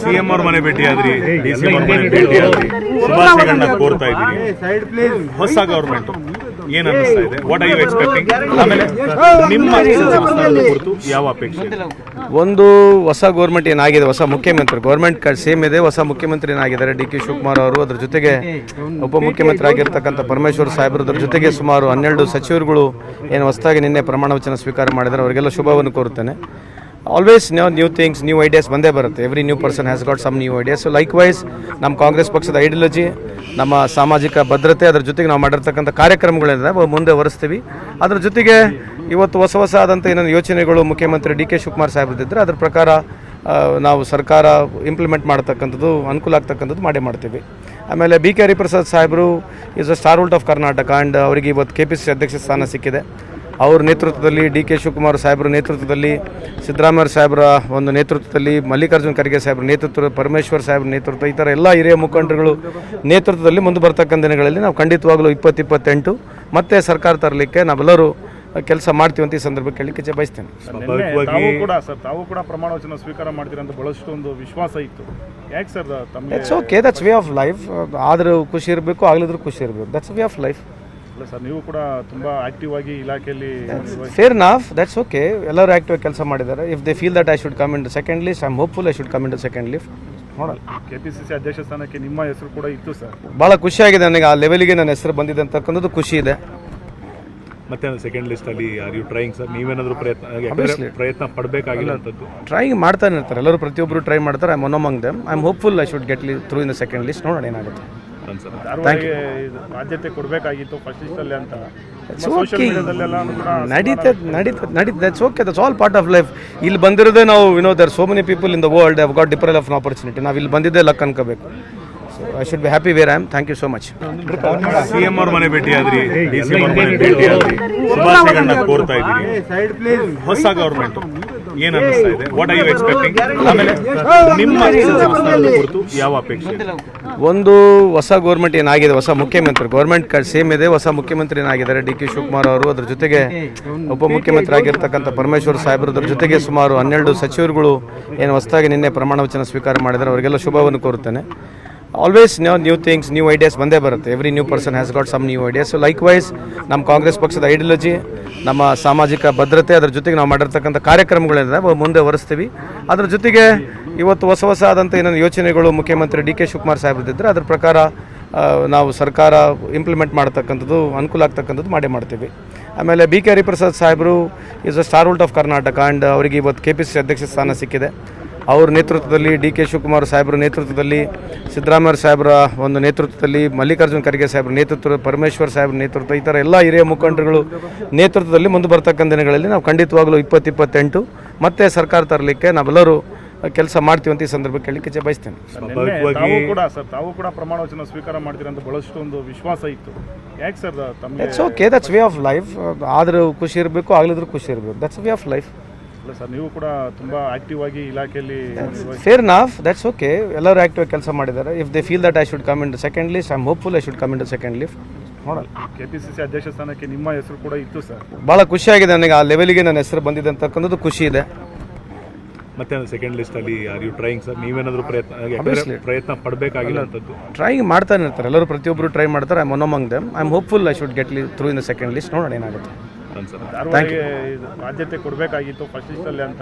CM ಅವ್ರ ಮನೆ ಭೇಟಿಯಾದ್ರಿ, DC ಅವ್ರ ಮನೆ ಭೇಟಿಯಾದ್ರಿ, ಶುಭಾಶಯಗಳನ್ನ ಕೋರ್ತಾ ಇದ್ದೀನಿ. ಹೊಸ ಗವರ್ಮೆಂಟ್ ಏನ್ ಅನ್ನಿಸ್ತಾ ಇದೆ? What are you expecting? ಆಮೇಲೆ ನಿಮ್ಮ ಕುರಿತು ಯಾವ ಅಪೇಕ್ಷೆ? ಒಂದು ಹೊಸ ಗೌರ್ಮೆಂಟ್ ಏನಾಗಿದೆ, ಹೊಸ ಮುಖ್ಯಮಂತ್ರಿ ಗೌರ್ಮೆಂಟ್ ಸೇಮ್ ಇದೆ, ಹೊಸ ಮುಖ್ಯಮಂತ್ರಿ ಏನಾಗಿದ್ದಾರೆ ಡಿ.ಕೆ. ಶಿವಕುಮಾರ್ ಅವರು, ಅದ್ರ ಜೊತೆಗೆ ಉಪಮುಖ್ಯಮಂತ್ರಿ ಆಗಿರ್ತಕ್ಕಂಥ ಪರಮೇಶ್ವರ್ ಸಾಹೇಬರು, ಅದ್ರ ಜೊತೆಗೆ ಸುಮಾರು 12 ಸಚಿವರುಗಳು ಏನು ಹೊಸದಾಗಿ ನಿನ್ನೆ ಪ್ರಮಾಣ ವಚನ ಸ್ವೀಕಾರ ಮಾಡಿದ್ದಾರೆ, ಅವರಿಗೆಲ್ಲ ಶುಭವನ್ನು ಕೋರುತ್ತೇನೆ. Always new things, new ideas ಬಂದೇ ಬರುತ್ತೆ. Every new person has got some new ideas. So likewise ನಮ್ಮ ಕಾಂಗ್ರೆಸ್ ಪಕ್ಷದ ಐಡಿಯಾಲಜಿ, ನಮ್ಮ ಸಾಮಾಜಿಕ ಭದ್ರತೆ, ಅದರ ಜೊತೆಗೆ ನಾವು ಮಾಡಿರ್ತಕ್ಕಂಥ ಕಾರ್ಯಕ್ರಮಗಳಿಂದ ಮುಂದೆ ಹೊರಿಸ್ತೀವಿ. ಅದರ ಜೊತೆಗೆ ಇವತ್ತು ಹೊಸ ಆದಂಥ ಏನೇನು ಯೋಚನೆಗಳು ಮುಖ್ಯಮಂತ್ರಿ ಡಿ.ಕೆ. ಶಿವಕುಮಾರ್ ಸಾಹೇಬ್ರದ್ದಿದ್ದರೆ ಅದ್ರ ಪ್ರಕಾರ ನಾವು ಸರ್ಕಾರ ಇಂಪ್ಲಿಮೆಂಟ್ ಮಾಡ್ತಕ್ಕಂಥದ್ದು, ಅನುಕೂಲ ಆಗ್ತಕ್ಕಂಥದ್ದು ಮಾಡ್ತೀವಿ. ಆಮೇಲೆ ಬಿ.ಕೆ. ಹರಿಪ್ರಸಾದ್ ಸಾಹೇಬರು is a star out of Karnataka and ಅವರಿಗೆ ಇವತ್ತು KPCC ಅಧ್ಯಕ್ಷ ಸ್ಥಾನ ಸಿಕ್ಕಿದೆ. ಅವ್ರ ನೇತೃತ್ವದಲ್ಲಿ, ಡಿ.ಕೆ. ಶಿವಕುಮಾರ್ ಸಾಹೇಬರ ನೇತೃತ್ವದಲ್ಲಿ, ಸಿದ್ದರಾಮಯ್ಯ ಸಾಹೇಬರ ಒಂದು ನೇತೃತ್ವದಲ್ಲಿ, ಮಲ್ಲಿಕಾರ್ಜುನ ಖರ್ಗೆ ಸಾಹೇಬರ ನೇತೃತ್ವ, ಪರಮೇಶ್ವರ್ ಸಾಹೇಬರ ನೇತೃತ್ವ, ಈ ಥರ ಎಲ್ಲ ಹಿರಿಯ ಮುಖಂಡರುಗಳು ನೇತೃತ್ವದಲ್ಲಿ ಮುಂದೆ ಬರ್ತಕ್ಕಂಥ ದಿನಗಳಲ್ಲಿ ನಾವು ಖಂಡಿತವಾಗಲೂ 2028 ಮತ್ತೆ ಸರ್ಕಾರ ತರಲಿಕ್ಕೆ ನಾವೆಲ್ಲರೂ ಕೆಲಸ ಮಾಡ್ತೀವಿ ಅಂತ ಈ ಸಂದರ್ಭಕ್ಕೆ ಹೇಳಲಿಕ್ಕೆ ಬಯಸ್ತೇನೆ. ತಾವು ಕೂಡ ಪ್ರಮಾಣ ವಚನ ಸ್ವೀಕಾರ ಮಾಡ್ತೀರಾ ಅಂತ ಬಹಳಷ್ಟು ಒಂದು ವಿಶ್ವಾಸ ಇತ್ತು. ಯಾಕೆ sir? It's okay, that's way of life. ಆದರೂ ಖುಷಿ ಇರಬೇಕು, ಆಗಲಿದ್ರು ಖುಷಿ ಇರಬೇಕು. That's way of life. ಅಲ್ಲ ಸರ್, ನೀವು ಕೂಡ ತುಂಬಾ ಆಕ್ಟಿವ್ ಆಗಿ ಇಲಾಖೆಯಲ್ಲಿ. Fair enough, that's okay. ಎಲ್ಲರೂ ಆಕ್ಟಿವ್ ಕೆಲಸ ಮಾಡಿದ್ದಾರೆ. If they feel that I should come in the second list, I am hopeful I should come in the second list. ನೋಡಲ್ಲ. KPCC ಅಧ್ಯಕ್ಷ ಸ್ಥಾನಕ್ಕೆ ನಿಮ್ಮ ಹೆಸರು ಕೂಡ ಇತ್ತು ಸರ್. ಭಾಳ ಖುಷಿಯಾಗಿದೆ ನನಗೆ. ಆ ಲೆವೆಲ್ಗೆ ನನ್ನ ಹೆಸರು ಬಂದಿದೆ ಅಂತಕ್ಕಂಥದ್ದು ಖುಷಿ ಇದೆ. ಮತ್ತೆ ಸೆಕೆಂಡ್ ಲಿಸ್ಟ್ ಅಲ್ಲಿ ಆರ್ ಯು ಟ್ರೈಯಿಂಗ್ ಸರ್? ನೀವೇನಾದರೂ ಪ್ರಯತ್ನ ಪಡಬೇಕಾಗಿಲ್ಲ ಅಂತದ್ದು? ಟ್ರೈಯಿಂಗ್ ಮಾಡ್ತಾನೆ ಇರ್ತಾರೆ ಎಲ್ಲರೂ, ಪ್ರತಿಯೊಬ್ಬರು ಟ್ರೈ ಮಾಡ್ತಾರೆ. I am one among them. I am hopeful I should get through in the second list. ನೋಡೋಣ ಏನಾಗುತ್ತೆ. ಆದ್ಯತೆ ಕೊಡಬೇಕಾಗಿತ್ತು ಫಸ್ಟ್ ಲಿಸ್ಟ್ ಅಲ್ಲಿ ಅಂತ. ನಡೀತದೆ. That's okay, that's all part of life. ಇಲ್ಲಿ ಬಂದಿರೋದೇ ನಾವು there so many people in the world have got different of opportunity. ನಾವು ಇಲ್ಲಿ ಬಂದಿದ್ದೇ ಲಕ್ ಅನ್ಕೋಬೇಕು. So I should be happy where I am. Thank you so much. CM ಅವ್ರ ಮನೆ ಭೇಟಿಯಾದ್ರಿ, DC ಅವ್ರ ಮನೆ ಭೇಟಿಯಾದ್ರಿ, ಶುಭಾಶಯಗಳನ್ನ ಕೋರ್ತಾ ಇದ್ದೀನಿ. ಹೊಸ ಗವರ್ಮೆಂಟ್ ಏನ್ ಅನ್ನಿಸ್ತಾ ಇದೆ? What are you expecting? ಆಮೇಲೆ ನಿಮ್ಮ ಕುರಿತು ಯಾವ ಅಪೇಕ್ಷೆ? ಒಂದು ಹೊಸ ಗೌರ್ಮೆಂಟ್ ಏನಾಗಿದೆ, ಹೊಸ ಮುಖ್ಯಮಂತ್ರಿ ಗೌರ್ಮೆಂಟ್ ಸೇಮ್ ಇದೆ, ಹೊಸ ಮುಖ್ಯಮಂತ್ರಿ ಏನಾಗಿದ್ದಾರೆ ಡಿ.ಕೆ. ಶಿವಕುಮಾರ್ ಅವರು, ಅದ್ರ ಜೊತೆಗೆ ಉಪಮುಖ್ಯಮಂತ್ರಿ ಆಗಿರ್ತಕ್ಕಂಥ ಪರಮೇಶ್ವರ್ ಸಾಹೇಬರು, ಅದ್ರ ಜೊತೆಗೆ ಸುಮಾರು 12 ಸಚಿವರುಗಳು ಏನು ಹೊಸದಾಗಿ ನಿನ್ನೆ ಪ್ರಮಾಣ ವಚನ ಸ್ವೀಕಾರ ಮಾಡಿದ್ದಾರೆ, ಅವರಿಗೆಲ್ಲ ಶುಭವನ್ನು ಕೋರುತ್ತೇನೆ. Always new things, new ideas ಬಂದೇ ಬರುತ್ತೆ. Every new person has got some new ideas. So likewise ನಮ್ಮ ಕಾಂಗ್ರೆಸ್ ಪಕ್ಷದ ಐಡಿಯಾಲಜಿ, ನಮ್ಮ ಸಾಮಾಜಿಕ ಭದ್ರತೆ, ಅದರ ಜೊತೆಗೆ ನಾವು ಮಾಡಿರ್ತಕ್ಕಂಥ ಕಾರ್ಯಕ್ರಮಗಳಿಂದ ಮುಂದೆ ಹೊರಿಸ್ತೀವಿ. ಅದರ ಜೊತೆಗೆ ಇವತ್ತು ಹೊಸ ಆದಂಥ ಏನೇನು ಯೋಚನೆಗಳು ಮುಖ್ಯಮಂತ್ರಿ ಡಿ.ಕೆ. ಶಿವಕುಮಾರ್ ಸಾಹೇಬ್ರದ್ದಿದ್ದರೆ ಅದ್ರ ಪ್ರಕಾರ ನಾವು ಸರ್ಕಾರ ಇಂಪ್ಲಿಮೆಂಟ್ ಮಾಡ್ತಕ್ಕಂಥದ್ದು, ಅನುಕೂಲ ಆಗ್ತಕ್ಕಂಥದ್ದು ಮಾಡ್ತೀವಿ. ಆಮೇಲೆ ಬಿ.ಕೆ. ಹರಿಪ್ರಸಾದ್ ಸಾಹೇಬರು is a star out of Karnataka and ಅವರಿಗೆ ಇವತ್ತು KPCC ಅಧ್ಯಕ್ಷ ಸ್ಥಾನ ಸಿಕ್ಕಿದೆ. ಅವ್ರ ನೇತೃತ್ವದಲ್ಲಿ, ಡಿ.ಕೆ. ಶಿವಕುಮಾರ್ ಸಾಹೇಬರ ನೇತೃತ್ವದಲ್ಲಿ, ಸಿದ್ದರಾಮಯ್ಯ ಸಾಹೇಬರ ಒಂದು ನೇತೃತ್ವದಲ್ಲಿ, ಮಲ್ಲಿಕಾರ್ಜುನ ಖರ್ಗೆ ಸಾಹೇಬರ ನೇತೃತ್ವ, ಪರಮೇಶ್ವರ್ ಸಾಹೇಬರ ನೇತೃತ್ವ, ಈ ಥರ ಎಲ್ಲ ಹಿರಿಯ ಮುಖಂಡರುಗಳು ನೇತೃತ್ವದಲ್ಲಿ ಮುಂದೆ ಬರ್ತಕ್ಕಂಥ ದಿನಗಳಲ್ಲಿ ನಾವು ಖಂಡಿತವಾಗಲೂ 2028 ಮತ್ತೆ ಸರ್ಕಾರ ತರಲಿಕ್ಕೆ ನಾವೆಲ್ಲರೂ ಕೆಲಸ ಮಾಡ್ತೀವಿ ಅಂತ ಈ ಸಂದರ್ಭಕ್ಕೆ ಹೇಳಲಿಕ್ಕೆ ಬಯಸ್ತೇನೆ. ತಾವು ಕೂಡ ಪ್ರಮಾಣ ವಚನ ಸ್ವೀಕಾರ ಮಾಡ್ತೀರಾ ಅಂತ ಬಹಳಷ್ಟು ಒಂದು ವಿಶ್ವಾಸ ಇತ್ತು. ಯಾಕೆ sir? It's okay, that's way of life. ಆದರೂ ಖುಷಿ ಇರಬೇಕು, ಆಗಲಿದ್ರು ಖುಷಿ ಇರಬೇಕು. That's way of life. ಅಲ್ಲ ಸರ್, ನೀವು ಕೂಡ ತುಂಬಾ ಆಕ್ಟಿವ್ ಆಗಿ ಇಲಾಖೆಯಲ್ಲಿ. Fair enough, that's okay. ಎಲ್ಲರೂ ಆಕ್ಟಿವ್ ಕೆಲಸ ಮಾಡಿದ್ದಾರೆ. If they feel that I should come in the second list, I am hopeful I should come in the second list. ನೋಡಲ್ಲ. KPCC ಅಧ್ಯಕ್ಷ ಸ್ಥಾನಕ್ಕೆ ನಿಮ್ಮ ಹೆಸರು ಕೂಡ ಇತ್ತು ಸರ್. ಭಾಳ ಖುಷಿಯಾಗಿದೆ ನನಗೆ. ಆ ಲೆವೆಲ್ಗೆ ನನ್ನ ಹೆಸರು ಬಂದಿದೆ ಅಂತಕ್ಕಂಥದ್ದು ಖುಷಿ ಇದೆ. ಮತ್ತೆ ಸೆಕೆಂಡ್ ಲಿಸ್ಟ್ ಅಲ್ಲಿ ಆರ್ ಯು ಟ್ರೈಯಿಂಗ್ ಸರ್? ನೀವೇನಾದರೂ ಪ್ರಯತ್ನ ಪಡಬೇಕಾಗಿಲ್ಲ ಅಂತದ್ದು? ಟ್ರೈಯಿಂಗ್ ಮಾಡ್ತಾನೆ ಇರ್ತಾರೆ ಎಲ್ಲರೂ, ಪ್ರತಿಯೊಬ್ಬರು ಟ್ರೈ ಮಾಡ್ತಾರೆ. I am one among them. I am hopeful I should get through in the second list. ನೋಡೋಣ ಏನಾಗುತ್ತೆ. ಆದ್ಯತೆ ಕೊಡಬೇಕಾಗಿತ್ತು ಫಸ್ಟ್ ಲಿಸ್ಟ್ ಅಲ್ಲಿ ಅಂತ.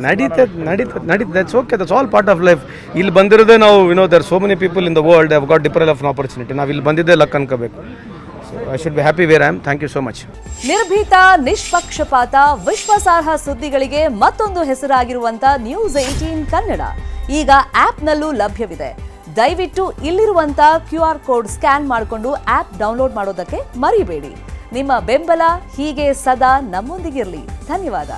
ನಡೀತದೆ. That's okay, that's all part of life. ಇಲ್ಲಿ ಬಂದಿರೋದೇ ನಾವು there so many people in the world have got different of opportunity. ನಾವು ಇಲ್ಲಿ ಬಂದಿದ್ದೇ ಲಕ್ ಅನ್ಕೋಬೇಕು. So I should be happy where I am. Thank you so much. ನಿರ್ಭೀತ, ನಿಷ್ಪಕ್ಷಪಾತ, ವಿಶ್ವಾಸಾರ್ಹ ಸುದ್ದಿಗಳಿಗೆ ಮತ್ತೊಂದು ಹೆಸರಾಗಿರುವಂತ News18 ಕನ್ನಡ ಈಗ ಆಪ್ನಲ್ಲೂ ಲಭ್ಯವಿದೆ. ದಯವಿಟ್ಟು ಇಲ್ಲಿರುವಂತ QR ಕೋಡ್ ಸ್ಕ್ಯಾನ್ ಮಾಡಿಕೊಂಡು ಆಪ್ ಡೌನ್ಲೋಡ್ ಮಾಡೋದಕ್ಕೆ ಮರಿಬೇಡಿ. ನಿಮ್ಮ ಬೆಂಬಲ ಹೀಗೆ ಸದಾ ನಮ್ಮೊಂದಿಗಿರಲಿ. ಧನ್ಯವಾದ.